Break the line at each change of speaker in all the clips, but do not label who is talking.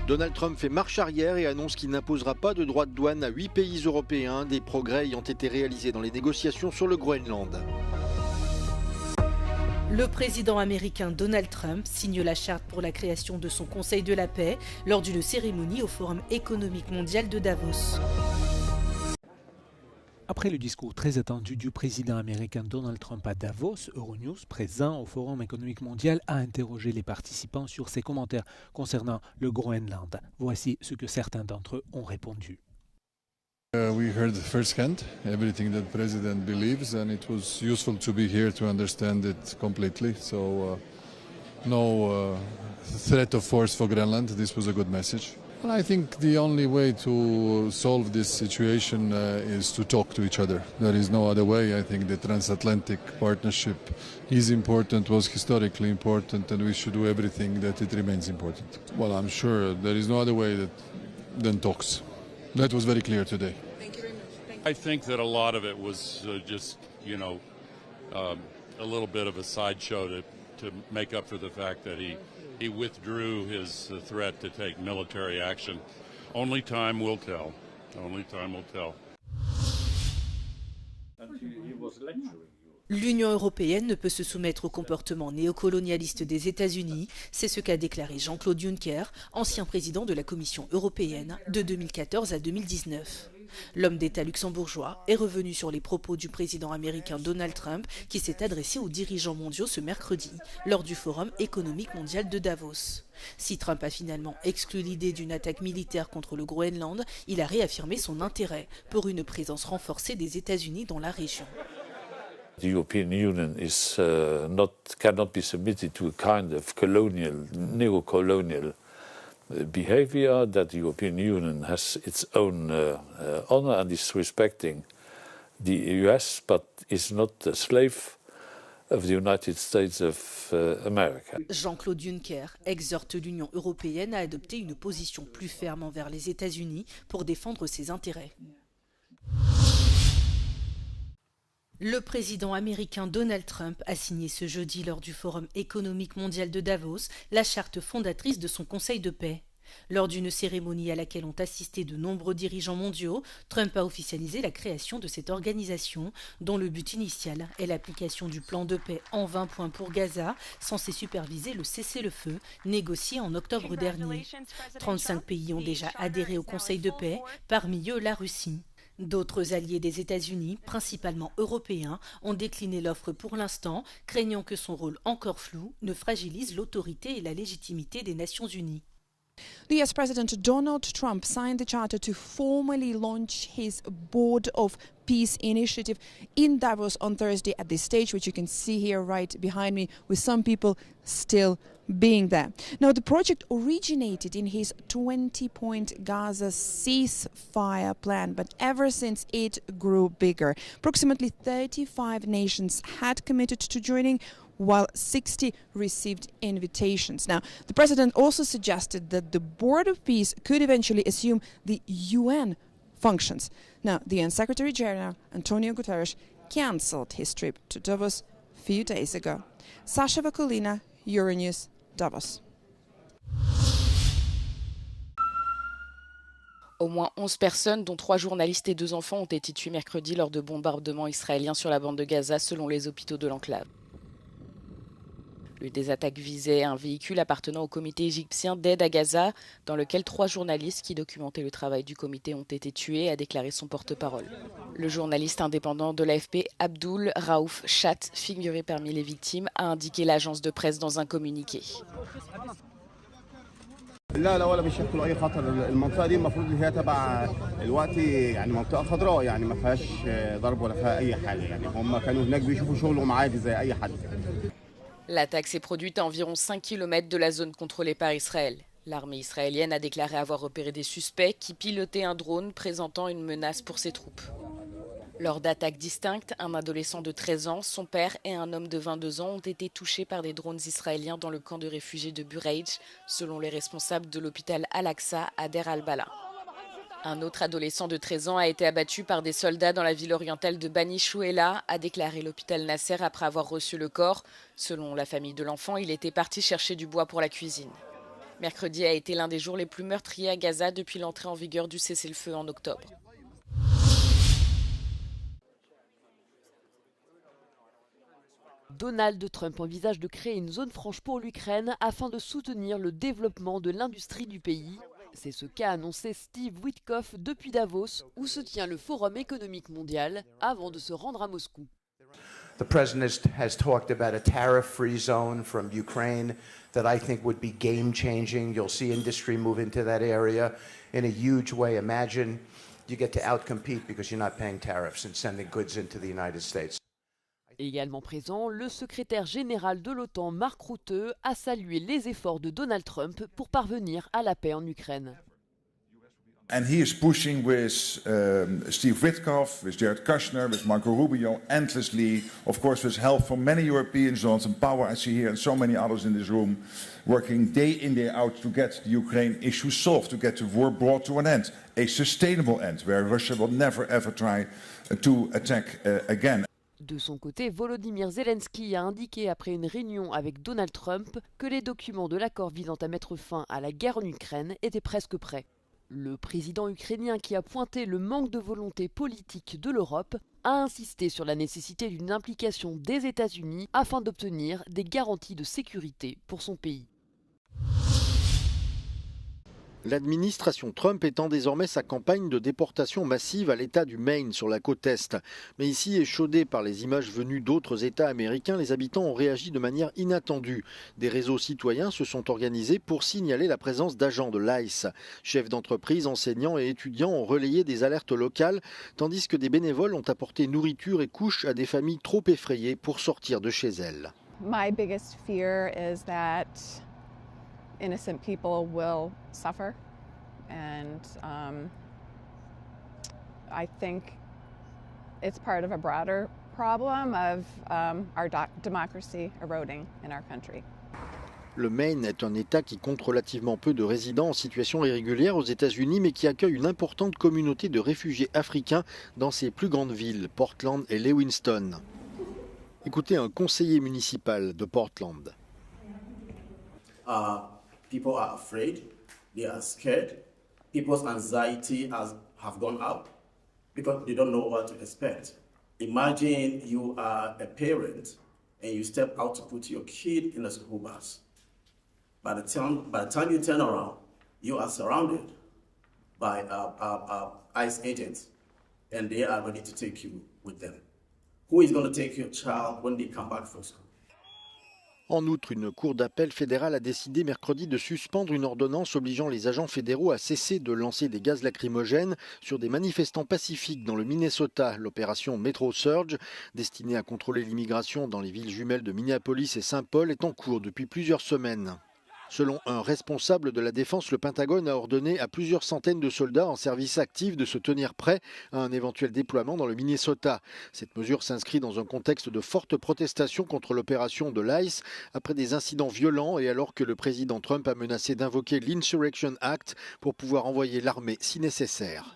Donald Trump fait marche arrière et annonce qu'il n'imposera pas de droits de douane à 8 pays européens, des progrès ayant été réalisés dans les négociations sur le Groenland.
Le président américain Donald Trump signe la charte pour la création de son Conseil de la paix lors d'une cérémonie au Forum économique mondial de Davos.
Après le discours très attendu du président américain Donald Trump à Davos, Euronews, présent au Forum économique mondial, a interrogé les participants sur ses commentaires concernant le Groenland. Voici ce que certains d'entre eux ont répondu.
We heard firsthand everything that the president believes, and it was useful to be here to understand it completely. So no threat of force for Greenland. This was a good message. Well, I think the only way to solve this situation is to talk to each other. There is no other way. I think the transatlantic partnership is important, was historically important, and we should do everything that it remains important. Well, I'm sure there is no other way than talks. That was very clear today.
Thank you very much.
I think that a lot of it was just, a little bit of a sideshow to make up for the fact that he withdrew his threat to take military action. Only time will tell. Only time will tell.
L'Union européenne ne peut se soumettre au comportement néocolonialiste des États-Unis, c'est ce qu'a déclaré Jean-Claude Juncker, ancien président de la Commission européenne de 2014 à 2019. L'homme d'État luxembourgeois est revenu sur les propos du président américain Donald Trump qui s'est adressé aux dirigeants mondiaux ce mercredi lors du Forum économique mondial de Davos. Si Trump a finalement exclu l'idée d'une attaque militaire contre le Groenland, il a réaffirmé son intérêt pour une présence renforcée des États-Unis dans la région.
The European Union cannot be submitted to a kind of neo-colonial behavior, that the European Union has its own honor and is respecting the US, but is not a slave of the United States of America.
Jean-Claude Juncker exhorte l'Union européenne à adopter une position plus ferme envers les États-Unis pour défendre ses intérêts. Le président américain Donald Trump a signé ce jeudi lors du Forum économique mondial de Davos la charte fondatrice de son Conseil de paix. Lors d'une cérémonie à laquelle ont assisté de nombreux dirigeants mondiaux, Trump a officialisé la création de cette organisation dont le but initial est l'application du plan de paix en 20 points pour Gaza, censé superviser le cessez-le-feu négocié en octobre dernier. 35 pays ont déjà adhéré au Conseil de paix, parmi eux la Russie. D'autres alliés des États-Unis, principalement européens, ont décliné l'offre pour l'instant, craignant que son rôle encore flou ne fragilise l'autorité et la légitimité des Nations Unies.
The US President Donald Trump signed the charter to formally launch his Board of Peace initiative in Davos on Thursday at this stage, which you can see here right behind me, with some people still being there. Now, the project originated in his 20-point Gaza ceasefire plan, but ever since it grew bigger. Approximately 35 nations had committed to joining, while 60 received invitations. Now, the president also suggested that the Board of Peace could eventually assume the UN functions. Now, the UN Secretary General, Antonio Guterres, cancelled his trip to Davos a few days ago. Sasha Vakulina, Euronews, Davos.
Au moins 11 personnes, dont 3 journalistes et 2 enfants, ont été tués mercredi lors de bombardements israéliens sur la bande de Gaza, selon les hôpitaux de l'enclave. L'une des attaques visait un véhicule appartenant au comité égyptien d'aide à Gaza, dans lequel 3 journalistes qui documentaient le travail du comité ont été tués, a déclaré son porte-parole. Le journaliste indépendant de l'AFP, Abdul Raouf Chat, figuré parmi les victimes, a indiqué l'agence de presse dans un communiqué.
لا ولا بيشكلوا اي خطر المنطقه دي المفروض ان هي تبع الوقت يعني منطقه خضراء يعني ما فيهاش ضرب ولا فيها اي حاجه يعني هم كانوا هناك بيشوفوا شغلهم عادي زي اي حد.
L'attaque s'est produite à environ 5 km de la zone contrôlée par Israël. L'armée israélienne a déclaré avoir repéré des suspects qui pilotaient un drone présentant une menace pour ses troupes. Lors d'attaques distinctes, un adolescent de 13 ans, son père et un homme de 22 ans ont été touchés par des drones israéliens dans le camp de réfugiés de Bureij, selon les responsables de l'hôpital Al-Aqsa à Der al-Bala. Un autre adolescent de 13 ans a été abattu par des soldats dans la ville orientale de Bani Chouela, a déclaré l'hôpital Nasser après avoir reçu le corps. Selon la famille de l'enfant, il était parti chercher du bois pour la cuisine. Mercredi a été l'un des jours les plus meurtriers à Gaza depuis l'entrée en vigueur du cessez-le-feu en octobre.
Donald Trump envisage de créer une zone franche pour l'Ukraine afin de soutenir le développement de l'industrie du pays. C'est ce qu'a annoncé Steve Witkoff depuis Davos, où se tient le Forum économique mondial, avant de se rendre à Moscou.
The president has talked about a tariff-free zone from Ukraine that I think would be game-changing. You'll see industry move into that area in a huge way. Imagine you get to outcompete because you're not paying tariffs and sending goods into the United States.
Également présent, le secrétaire général de l'OTAN, Mark Rutte, a salué les efforts de Donald Trump pour parvenir à la paix en Ukraine.
And he is pushing with Steve Witkoff, with Jared Kushner, with Marco Rubio, endlessly, of course with help from many Europeans, Johnson Power, I see here, and so many others in this room, working day in, day out to get the Ukraine issue solved, to get the war brought to an end, a sustainable end, where Russia will never ever try to attack again.
De son côté, Volodymyr Zelensky a indiqué après une réunion avec Donald Trump que les documents de l'accord visant à mettre fin à la guerre en Ukraine étaient presque prêts. Le président ukrainien, qui a pointé le manque de volonté politique de l'Europe, a insisté sur la nécessité d'une implication des États-Unis afin d'obtenir des garanties de sécurité pour son pays.
L'administration Trump étend désormais sa campagne de déportation massive à l'État du Maine sur la côte Est. Mais ici, échaudés par les images venues d'autres États américains, les habitants ont réagi de manière inattendue. Des réseaux citoyens se sont organisés pour signaler la présence d'agents de l'ICE. Chefs d'entreprise, enseignants et étudiants ont relayé des alertes locales, tandis que des bénévoles ont apporté nourriture et couches à des familles trop effrayées pour sortir de chez elles.
My biggest fear is that innocent people will suffer, and I think it's part of a broader problem of our democracy eroding in our country.
Le Maine est un État qui compte relativement peu de résidents en situation irrégulière aux États-Unis, mais qui accueille une importante communauté de réfugiés africains dans ses plus grandes villes, Portland et Lewiston. Écoutez un conseiller municipal de Portland.
People are afraid, they are scared. People's anxiety have gone up because they don't know what to expect. Imagine you are a parent and you step out to put your kid in a school bus. By the time you turn around, you are surrounded by ICE agents, and they are ready to take you with them. Who is going to take your child when they come back from school?
En outre, une cour d'appel fédérale a décidé mercredi de suspendre une ordonnance obligeant les agents fédéraux à cesser de lancer des gaz lacrymogènes sur des manifestants pacifiques dans le Minnesota. L'opération Metro Surge, destinée à contrôler l'immigration dans les villes jumelles de Minneapolis et Saint-Paul, est en cours depuis plusieurs semaines. Selon un responsable de la défense, le Pentagone a ordonné à plusieurs centaines de soldats en service actif de se tenir prêts à un éventuel déploiement dans le Minnesota. Cette mesure s'inscrit dans un contexte de forte protestation contre l'opération de l'ICE après des incidents violents et alors que le président Trump a menacé d'invoquer l'Insurrection Act pour pouvoir envoyer l'armée si nécessaire.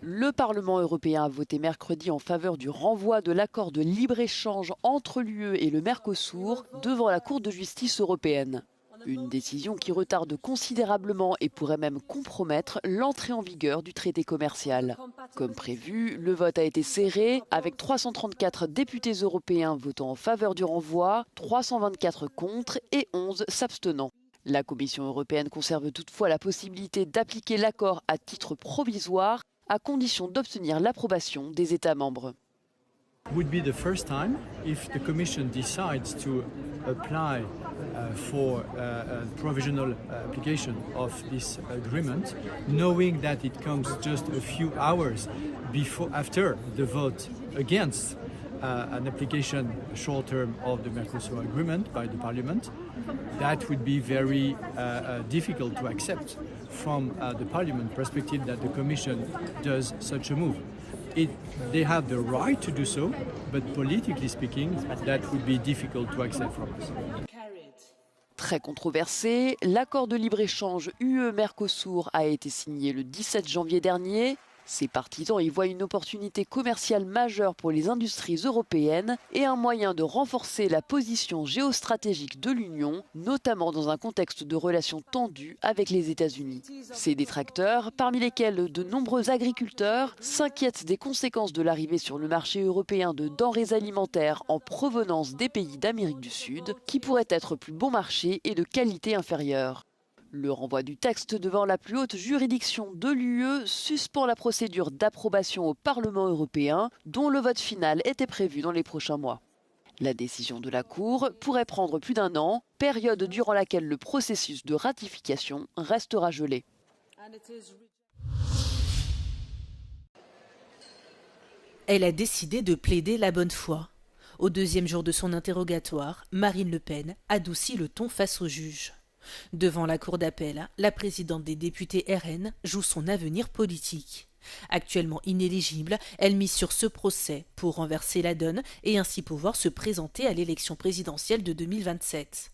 Le Parlement européen a voté mercredi en faveur du renvoi de l'accord de libre-échange entre l'UE et le Mercosur devant la Cour de justice européenne. Une décision qui retarde considérablement et pourrait même compromettre l'entrée en vigueur du traité commercial. Comme prévu, le vote a été serré, avec 334 députés européens votant en faveur du renvoi, 324 contre et 11 s'abstenant. La Commission européenne conserve toutefois la possibilité d'appliquer l'accord à titre provisoire, à condition d'obtenir l'approbation des États membres.
Would be the first time if the Commission decides to apply for a provisional application of this agreement, knowing that it comes just a few hours after the vote against an application short term of the Mercosur agreement by the Parliament. That would be very difficult to accept from the Parliament perspective that the Commission does such a move. They have the right to do so, but politically speaking, that would be difficult to accept from us.
Très controversé, l'accord de libre-échange UE-Mercosur a été signé le 17 janvier dernier. Ses partisans y voient une opportunité commerciale majeure pour les industries européennes et un moyen de renforcer la position géostratégique de l'Union, notamment dans un contexte de relations tendues avec les États-Unis. Ses détracteurs, parmi lesquels de nombreux agriculteurs, s'inquiètent des conséquences de l'arrivée sur le marché européen de denrées alimentaires en provenance des pays d'Amérique du Sud, qui pourraient être plus bon marché et de qualité inférieure. Le renvoi du texte devant la plus haute juridiction de l'UE suspend la procédure d'approbation au Parlement européen, dont le vote final était prévu dans les prochains mois. La décision de la Cour pourrait prendre plus d'1 an, période durant laquelle le processus de ratification restera gelé.
Elle a décidé de plaider la bonne foi. Au 2e jour de son interrogatoire, Marine Le Pen adoucit le ton face au juge. Devant la cour d'appel, la présidente des députés RN joue son avenir politique. Actuellement inéligible, elle mise sur ce procès pour renverser la donne et ainsi pouvoir se présenter à l'élection présidentielle de 2027.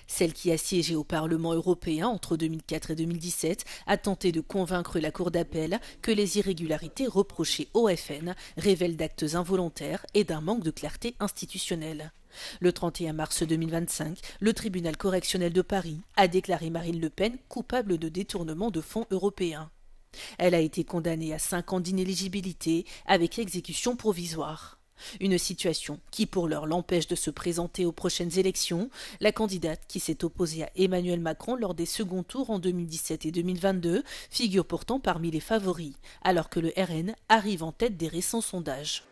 Celle qui a siégé au Parlement européen entre 2004 et 2017 a tenté de convaincre la cour d'appel que les irrégularités reprochées au FN révèlent d'actes involontaires et d'un manque de clarté institutionnelle. Le 31 mars 2025, le tribunal correctionnel de Paris a déclaré Marine Le Pen coupable de détournement de fonds européens. Elle a été condamnée à 5 ans d'inéligibilité avec exécution provisoire. Une situation qui pour l'heure l'empêche de se présenter aux prochaines élections. La candidate qui s'est opposée à Emmanuel Macron lors des seconds tours en 2017 et 2022 figure pourtant parmi les favoris, alors que le RN arrive en tête des récents sondages.